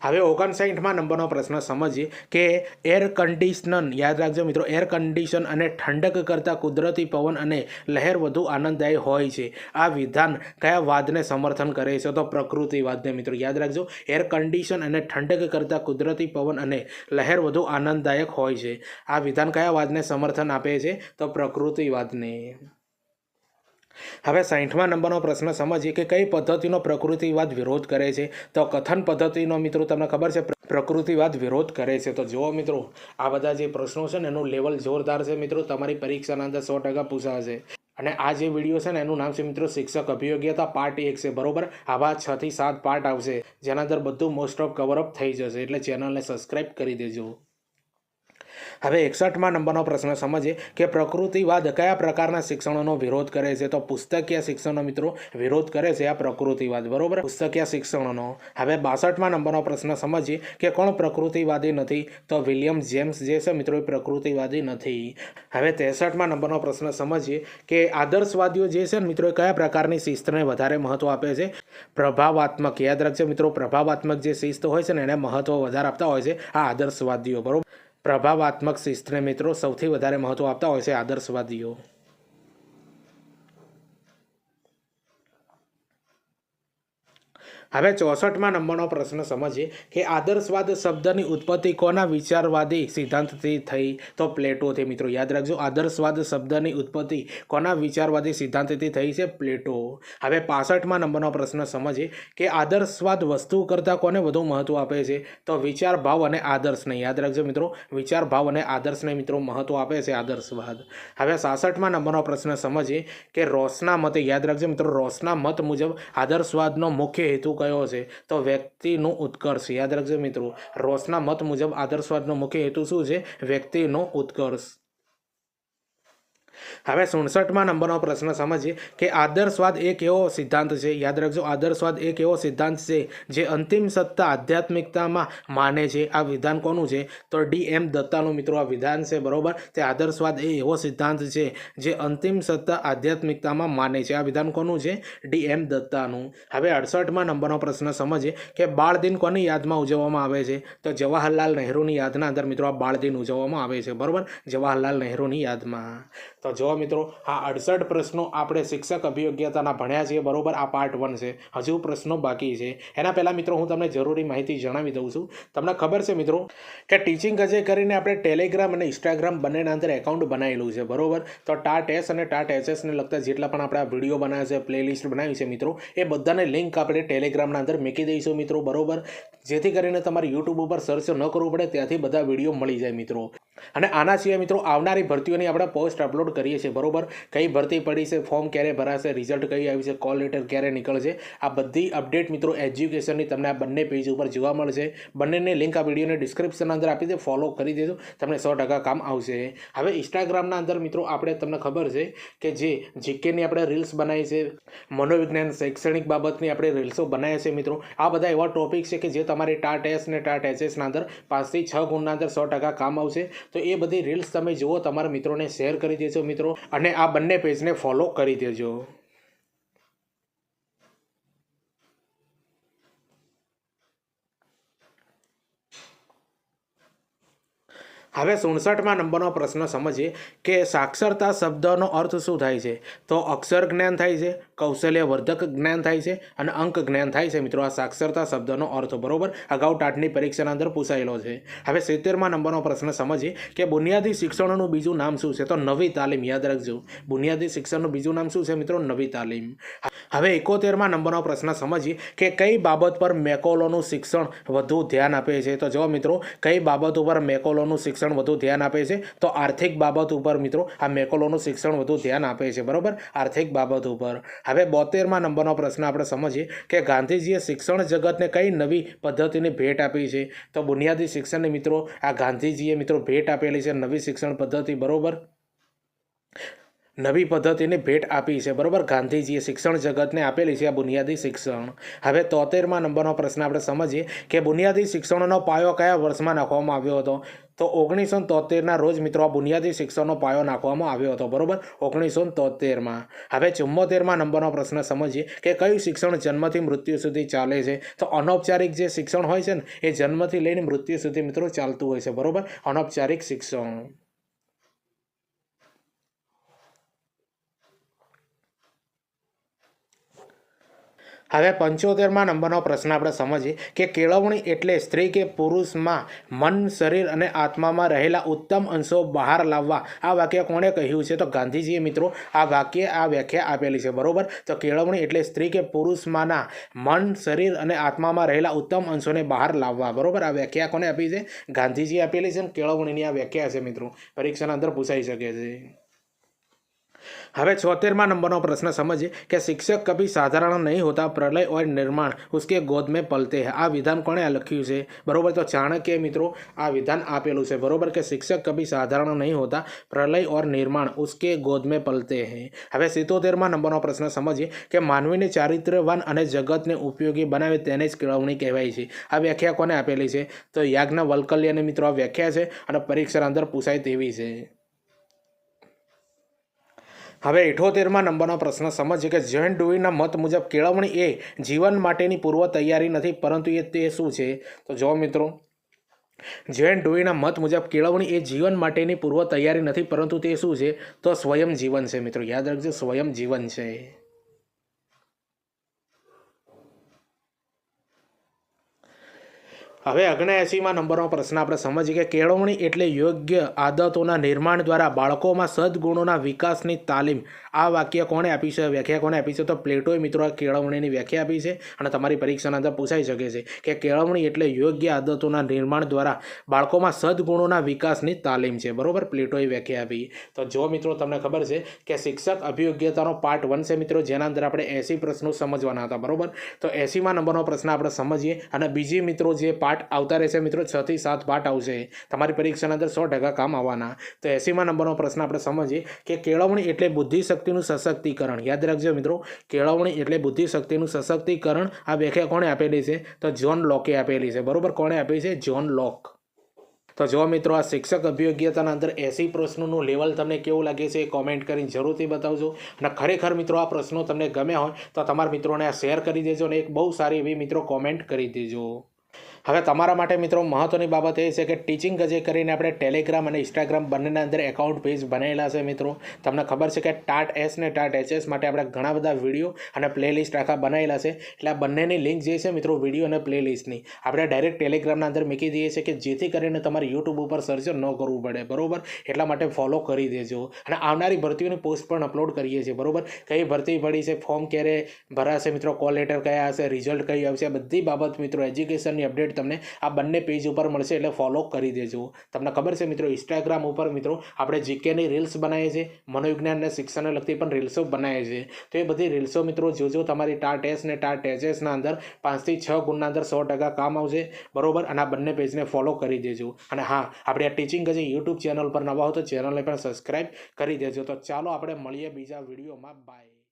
હવે 59મા નંબરનો પ્રશ્ન સમજીએ કે એર કન્ડિશનર. યાદ રાખજો મિત્રો, એર કન્ડિશન અને ઠંડક કરતાં કુદરતી પવન અને લહેર વધુ આનંદદાયી હોય છે. આ વિધાન કયા વાદને સમર્થન કરે છે? તો પ્રકૃતિવાદને મિત્રો. યાદ રાખજો, એર કન્ડિશન અને ઠંડક કરતાં કુદરતી પવન અને લહેર વધુ આનંદદાયક હોય છે. આ વિધાન કયા વાદને સમર્થન આપે છે? તો પ્રકૃતિવાદને. હવે 60મા નંબરનો પ્રશ્ન સમજીએ કે કઈ પદ્ધતિનો પ્રકૃતિવાદ વિરોધ કરે છે? તો કથન પદ્ધતિનો મિત્રો તમને ખબર છે પ્રકૃતિવાદ વિરોધ કરે છે. તો જુઓ મિત્રો આ બધા જે પ્રશ્નો છે ને એનું લેવલ જોરદાર છે મિત્રો, તમારી પરીક્ષાના અંદર 100% પૂછાશે. અને આ જે વિડીયો છે ને એનું નામ છે મિત્રો શિક્ષક અભિયોગ્યતા પાર્ટ 1 છે બરોબર. આવા 6 થી 7 પાર્ટ આવશે જેના અંદર બધું મોસ્ટ ઓફ કવરઅપ થઈ જશે, એટલે ચેનલને સબસ્ક્રાઈબ કરી દેજો. હવે 61મા નંબરનો પ્રશ્ન સમજીએ કે પ્રકૃતિવાદ કયા પ્રકારના શિક્ષણનો વિરોધ કરે છે? તો પુસ્તકીય શિક્ષણનો મિત્રો વિરોધ કરે છે આ પ્રકૃતિવાદ બરોબર, પુસ્તકીય શિક્ષણનો. હવે 62મા નંબરનો પ્રશ્ન સમજીએ કે કોણ પ્રકૃતિવાદી નથી? તો વિલિયમ જેમ્સ જે છે મિત્રો એ પ્રકૃતિવાદી નથી. હવે 63મા નંબરનો પ્રશ્ન સમજીએ કે આદર્શવાદીઓ જે છે ને મિત્રો એ કયા પ્રકારની શિસ્તને વધારે મહત્વ આપે છે? પ્રભાવાત્મક. યાદ રાખજો મિત્રો, પ્રભાવાત્મક જે શિસ્ત હોય છે ને એને મહત્વ વધારે આપતા હોય છે આ આદર્શવાદીઓ બરોબર. પ્રભાવાત્મક શિસ્તને મિત્રો સૌથી વધારે મહત્વ આપતા હોય છે આદર્શવાદીઓ. હવે 64મા નંબરનો પ્રશ્ન સમજીએ કે આદર્શવાદ શબ્દની ઉત્પત્તિ કોના વિચારવાદી સિદ્ધાંતથી થઈ? તો પ્લેટોથી મિત્રો. યાદ રાખજો, આદર્શવાદ શબ્દની ઉત્પત્તિ કોના વિચારવાદી સિદ્ધાંતથી થઈ છે? પ્લેટો. હવે 65મા નંબરનો પ્રશ્ન સમજીએ કે આદર્શવાદ વસ્તુ કરતાં કોને વધુ મહત્વ આપે છે? તો વિચાર ભાવ અને આદર્શને. યાદ રાખજો મિત્રો, વિચાર ભાવ અને આદર્શને મિત્રો મહત્વ આપે છે આદર્શવાદ. હવે 66મા નંબરનો પ્રશ્ન સમજીએ કે રોસના મતે. યાદ રાખજો મિત્રો, રોસના મત મુજબ આદર્શવાદનો મુખ્ય હેતુ કયો છે? તો વ્યક્તિનું ઉત્કર્ષ. યાદ રાખજો મિત્રો, રોસના મત મુજબ આદર્શવાદનો મુખ્ય હેતુ શું છે? વ્યક્તિનો ઉત્કર્ષ. હવે 67માં નંબરનો પ્રશ્ન સમજીએ કે આદર્શવાદ એક એવો સિદ્ધાંત છે, યાદ રાખજો, આદર્શવાદ એક એવો સિદ્ધાંત છે જે અંતિમ સત્તા આધ્યાત્મિકતામાં માને છે. આ વિધાન કોનું છે? તો DM દત્તાનું મિત્રો આ વિધાન છે, બરોબર. તે આદર્શવાદ એ એવો સિદ્ધાંત છે જે અંતિમ સત્તા આધ્યાત્મિકતામાં માને છે. આ વિધાન કોનું છે? DM દત્તાનું. હવે 68માં નંબરનો પ્રશ્ન સમજીએ કે બાળ દિન કોની યાદમાં ઉજવવામાં આવે છે? તો જવાહરલાલ નહેરુની યાદના અંદર મિત્રો આ બાળ દિન ઉજવવામાં આવે છે, બરોબર, જવાહરલાલ નહેરુની યાદમાં. તો જો મિત્રો આ 68 પ્રશ્નો આપણે શિક્ષક અભિયોગ્યતાના ભણ્યા છીએ, બરોબર. આ પાર્ટ 1 છે, હજુ પ્રશ્નો બાકી છે. એના પહેલાં મિત્રો હું તમને જરૂરી માહિતી જણાવી દઉં છું. તમને ખબર છે મિત્રો કે ટીચિંગ અજય કરીને આપણે ટેલિગ્રામ અને ઇન્સ્ટાગ્રામ બંનેના અંદર એકાઉન્ટ બનાવેલું છે, બરોબર. તો ટાટ અને ટાટ ને લગતા જેટલા પણ આપણે વિડીયો બનાવ્યા છે, પ્લેલિસ્ટ બનાવી છે મિત્રો, એ બધાને લિંક આપણે ટેલિગ્રામના અંદર મૂકી દઈશું મિત્રો, બરોબર. જેથી કરીને તમારે યુટ્યુબ ઉપર સર્ચ ન કરવું પડે, ત્યાંથી બધા વિડીયો મળી જાય મિત્રો. અને આના સિવાય મિત્રો આવનારી ભરતીઓની આપણે પોસ્ટ અપલોડ કરીએ છીએ, બરોબર. કઈ ભરતી પડી છે, ફોર્મ ક્યારે ભરાશે, રિઝલ્ટ કઈ આવ્યું છે, કોલ લેટર ક્યારે નીકળશે, આ બધી અપડેટ મિત્રો એજ્યુકેશનની તમને આ બંને પેજ ઉપર જોવા મળશે. બંનેની લિંક આ વિડીયોને ડિસ્ક્રિપ્શન અંદર આપી દે, ફોલો કરી દેજો, તમને 100% કામ આવશે. હવે ઇન્સ્ટાગ્રામના અંદર મિત્રો આપણે તમને ખબર છે કે જે જીકેની આપણે રીલ્સ બનાવી છે, મનોવિજ્ઞાન શૈક્ષણિક બાબતની આપણે રીલ્સો બનાવીએ છીએ મિત્રો. આ બધા એવા ટોપિક છે કે જે તમારી ટાટ ને ટાટ ના અંદર 5 થી 6 ગુણના અંદર 100% કામ આવશે. તો એ બધી રીલ્સ તમે જુઓ, તમારા મિત્રોને શેર કરી દેજો મિત્રો, અને આ બંને પેજને ફોલો કરી દેજો. હવે 67માં નંબરનો પ્રશ્ન સમજીએ કે સાક્ષરતા શબ્દનો અર્થ શું થાય છે? તો અક્ષર જ્ઞાન થાય છે, કૌશલ્યવર્ધક જ્ઞાન થાય છે અને અંક જ્ઞાન થાય છે મિત્રો. આ સાક્ષરતા શબ્દનો અર્થ, બરોબર, અગાઉ ટાટની પરીક્ષાના અંદર પૂછાયેલો છે. હવે 70માં નંબરનો પ્રશ્ન સમજીએ કે બુનિયાદી શિક્ષણનું બીજું નામ શું છે? તો નવી તાલીમ. યાદ રાખજો, બુનિયાદી શિક્ષણનું બીજું નામ શું છે મિત્રો? નવી તાલીમ. હવે 71માં નંબરનો પ્રશ્ન સમજીએ કે કઈ બાબત પર મેકોલોનું શિક્ષણ વધુ ધ્યાન આપે છે? તો જો મિત્રો કઈ બાબત ઉપર મેકોલોનું શિક્ષણ વધુ ધ્યાન આપે છે? તો આર્થિક બાબત ઉપર મિત્રો આ મેકોલોનું શિક્ષણ વધુ ધ્યાન આપે છે, બરોબર, આર્થિક બાબત ઉપર. હવે 72માં નંબરનો પ્રશ્ન આપણે સમજીએ કે ગાંધીજીએ શિક્ષણ જગતને કઈ નવી પદ્ધતિની ભેટ આપી છે? તો બુનિયાદી શિક્ષણની મિત્રો આ ગાંધીજીએ મિત્રો ભેટ આપેલી છે, નવી શિક્ષણ પદ્ધતિ, બરોબર, નવી પદ્ધતિની ભેટ આપી છે, બરોબર, ગાંધીજીએ શિક્ષણ જગતને આપેલી છે આ બુનિયાદી શિક્ષણ. હવે 73માં નંબરનો પ્રશ્ન આપણે સમજીએ કે બુનિયાદી શિક્ષણનો પાયો કયા વર્ષમાં નાખવામાં આવ્યો હતો? તો 1973ના રોજ મિત્રો આ બુનિયાદી શિક્ષણનો પાયો નાખવામાં આવ્યો હતો, બરોબર, 1973માં. હવે 74માં નંબરનો પ્રશ્ન સમજીએ કે કયું શિક્ષણ જન્મથી મૃત્યુ સુધી ચાલે છે? તો અનૌપચારિક જે શિક્ષણ હોય છે ને એ જન્મથી લઈને મૃત્યુ સુધી મિત્રો ચાલતું હોય છે, બરોબર, અનૌપચારિક શિક્ષણ. હવે 75માં નંબરનો પ્રશ્ન આપણે સમજીએ કે કેળવણી એટલે સ્ત્રી કે પુરુષમાં મન, શરીર અને આત્મામાં રહેલા ઉત્તમ અંશો બહાર લાવવા. આ વાક્ય કોણે કહ્યું છે? તો ગાંધીજીએ મિત્રો આ વ્યાખ્યા આપેલી છે, બરોબર. તો કેળવણી એટલે સ્ત્રી કે પુરુષમાંના મન, શરીર અને આત્મામાં રહેલા ઉત્તમ અંશોને બહાર લાવવા, બરોબર. આ વ્યાખ્યા કોને આપી છે? ગાંધીજીએ આપેલી છે. કેળવણીની આ વ્યાખ્યા છે મિત્રો, પરીક્ષાના અંદર પૂછાઈ શકે છે. હવે 76માં નંબરનો પ્રશ્ન સમજીએ કે शिक्षक कभी साधारण नहीं होता, प्रलय और निर्माण उसके गोद में पलते हैं. આ વિધાન કોણે લખ્યું છે? બરોબર, તો ચાણક્ય મિત્રો આ વિધાન આપેલું છે, બરોબર, કે शिक्षक कभी साधारण नहीं होता, प्रलय और निर्माण उसके गोद में पलते हैं. હવે 77માં નંબરનો પ્રશ્ન સમજીએ કે માનવીને ચારિત્ર્યવાન અને જગતને ઉપયોગી બનાવે તેને જ કેળવણી કહેવાય છે. આ વ્યાખ્યા કોને આપેલી છે? તો યાજ્ઞવલ્ક્યની મિત્રો આ વ્યાખ્યા છે અને પરીક્ષાના અંદર પૂછાય તેવી છે. હવે 78માં નંબરનો પ્રશ્ન સમજીએ કે જ્હોન ડુઈના મત મુજબ કેળવણી એ જીવન માટેની પૂર્વ તૈયારી નથી, પરંતુ તે શું છે? તો જો મિત્રો જ્હોન ડુઈના મત મુજબ કેળવણી એ જીવન માટેની પૂર્વ તૈયારી નથી, પરંતુ તે શું છે? તો સ્વયં જીવન છે મિત્રો. યાદ રાખજો, સ્વયં જીવન છે. હવે 79માં નંબરનો પ્રશ્ન આપણે સમજીએ કે કેળવણી એટલે યોગ્ય આદતોના નિર્માણ દ્વારા બાળકોમાં સદગુણોના વિકાસની તાલીમ. આ વાક્ય કોણે આપી છે? વ્યાખ્યા કોણે આપી છે? તો પ્લેટોએ મિત્રો આ કેળવણીની વ્યાખ્યા આપી છે અને તમારી પરીક્ષાના અંદર પૂછાઈ શકે છે કે કેળવણી એટલે યોગ્ય આદતોના નિર્માણ દ્વારા બાળકોમાં સદગુણોના વિકાસની તાલીમ છે, બરોબર, પ્લેટોએ વ્યાખ્યા આપી. તો જો મિત્રો તમને ખબર છે કે શિક્ષક અભિયોગ્યતાનો પાર્ટ 1 છે મિત્રો, જેના અંદર આપણે 80 પ્રશ્નો સમજવાના હતા, બરોબર. તો 80માં નંબરનો પ્રશ્ન આપણે સમજીએ અને બીજી મિત્રો જે પાર્ટ પાઠ આવતા રહેશે મિત્રો, 6 થી 7 પાઠ આવશે. તમારી પરીક્ષાના અંદર 100% કામ આવવાના. તો 80મા નંબરનો પ્રશ્ન આપણે સમજીએ કે કેળવણી એટલે બુદ્ધિશક્તિનું સશક્તિકરણ. યાદ રાખજો મિત્રો, કેળવણી એટલે બુદ્ધિશક્તિનું સશક્તિકરણ. આ વ્યાખ્યા કોણે આપેલી છે? તો જ્હોન લોકે આપેલી છે. બરોબર, કોણે આપી છે? જ્હોન લોક. તો જો મિત્રો આ શિક્ષક અભિયોગ્યતાના અંદર 80 પ્રશ્નોનું લેવલ તમને કેવું લાગે છે એ કોમેન્ટ કરીને જરૂરથી બતાવજો. અને ખરેખર મિત્રો આ પ્રશ્નો તમને ગમ્યા હોય તો તમારા મિત્રોને આ શેર કરી દેજો અને એક બહુ સારી એવી મિત્રો કોમેન્ટ કરી દેજો. હવે તમારા માટે મિત્રો મહત્ત્વની બાબત એ છે કે ટીચિંગ ગજે કરીને આપણે ટેલિગ્રામ અને ઇન્સ્ટાગ્રામ બંનેના અંદર એકાઉન્ટ પેજ બનાવેલા છે મિત્રો. તમને ખબર છે કે ટાટ એસ ને ટાટ એચએસ માટે આપણે ઘણા બધા વિડીયો અને પ્લેલિસ્ટ આખા બનાવેલા છે. એટલે આ બંનેની લિંક જે છે મિત્રો, વિડીયો અને પ્લેલિસ્ટની, આપણે ડાયરેક્ટ ટેલિગ્રામના અંદર મૂકી દઈએ છીએ કે જેથી કરીને તમારે યુટ્યુબ ઉપર સર્ચ ન કરવું પડે. બરોબર, એટલા માટે ફોલો કરી દેજો. અને આવનારી ભરતીઓની પોસ્ટ પણ અપલોડ કરીએ છીએ. બરોબર, કઈ ભરતી પડી છે, ફોર્મ ક્યારે ભરાશે મિત્રો, કોલ લેટર કયા હશે, રિઝલ્ટ કઈ આવશે, બધી બાબત મિત્રો એજ્યુકેશનની અપડેટ તમને આ બંને પેજ ઉપર મળશે. એટલે ફોલો કરી દેજો. તમને ખબર છે મિત્રો, ઇન્સ્ટાગ્રામ ઉપર મિત્રો આપણે જીકેની રીલ્સ બનાવીએ છીએ, મનોવિજ્ઞાન અને શિક્ષણને લગતી પણ રીલ્સો બનાવીએ છીએ. તો એ બધી રીલ્સો મિત્રો જોજો, તમારી ટાટ એસ ને ટાટ એચએસના અંદર 5 થી 6 ગુણના અંદર 100% કામ આવશે. બરોબર, અને આ બંને પેજને ફોલો કરી દેજો. અને હા, આપણે આ ટીચિંગ ગજે યુટ્યુબ ચેનલ પર નવા હો તો ચેનલને પણ સબસ્ક્રાઈબ કરી દેજો. તો ચાલો આપણે મળીએ બીજા વિડીયોમાં. બાય.